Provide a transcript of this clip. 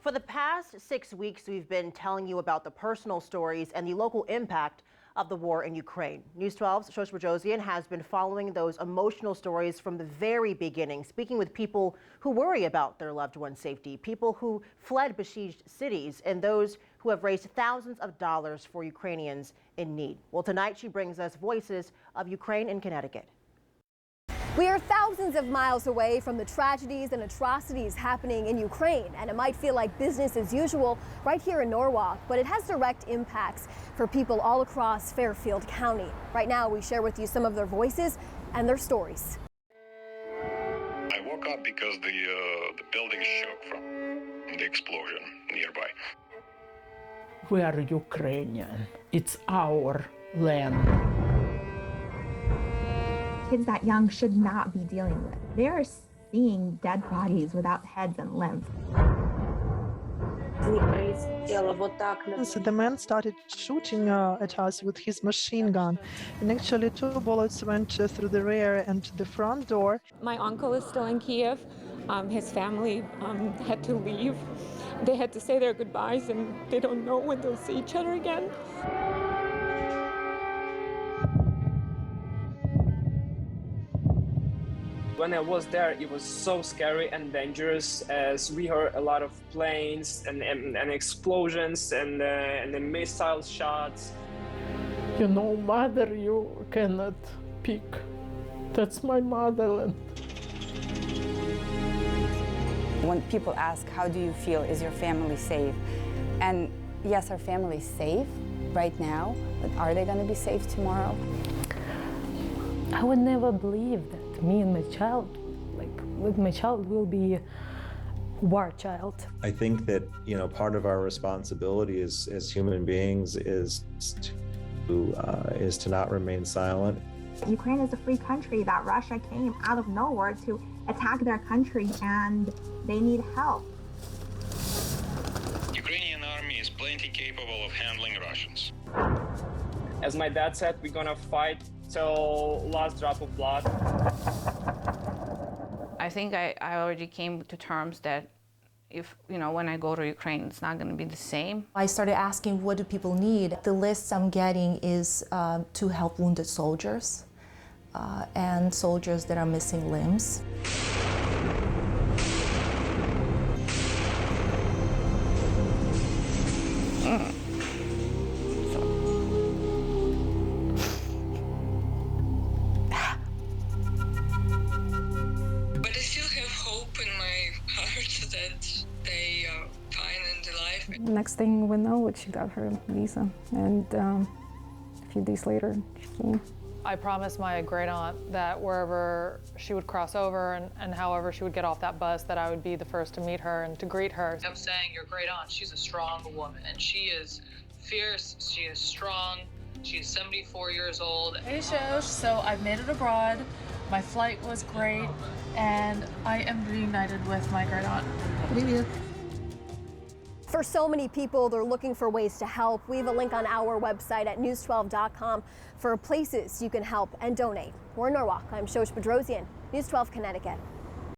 For the past 6 weeks, we've been telling you about the personal stories and the local impact of the war in Ukraine. News 12's Shosh Bedrosian has been following those emotional stories from the very beginning, speaking with people who worry about their loved ones' safety, people who fled besieged cities, and those who have raised thousands of dollars for Ukrainians in need. Well, tonight she brings us voices of Ukraine in Connecticut. We are thousands of miles away from the tragedies and atrocities happening in Ukraine, and it might feel like business as usual right here in Norwalk, but it has direct impacts for people all across Fairfield County. Right now, we share with you some of their voices and their stories. I woke up because the building shook from the explosion nearby. We are Ukrainian. It's our land. Kids that young should not be dealing with. They are seeing dead bodies without heads and limbs. So the man started shooting at us with his machine gun, and actually 2 bullets went through the rear and the front door. My uncle is still in Kiev. His family had to leave. They had to say their goodbyes, and they don't know when they'll see each other again. When I was there, it was so scary and dangerous, as we heard a lot of planes and explosions and the missile shots. You know, mother, you cannot pick. That's my motherland. When people ask, how do you feel? Is your family safe? And yes, our family's safe right now, but are they going to be safe tomorrow? I would never believe that me and my child, my child will be a war child. I think that, part of our responsibility as human beings is to not remain silent. Ukraine is a free country that Russia came out of nowhere to attack their country, and they need help. Ukrainian army is plenty capable of handling Russians. As my dad said, we're gonna fight till last drop of blood. I think I already came to terms that if, when I go to Ukraine, it's not going to be the same. I started asking, what do people need? The list I'm getting is to help wounded soldiers and soldiers that are missing limbs. But I still have hope in my heart that they are fine and alive. Next thing we know, she got her visa, and a few days later, she came. I promised my great aunt that wherever she would cross over and however she would get off that bus, that I would be the first to meet her and to greet her. I'm saying your great aunt, she's a strong woman, and she is fierce, she is strong, she is 74 years old. Hey Shosh, so I've made it abroad. My flight was great, and I am reunited with my great aunt. For so many people, they're looking for ways to help. We have a link on our website at news12.com for places you can help and donate. We're in Norwalk. I'm Shosh Bedrosian, News 12 Connecticut.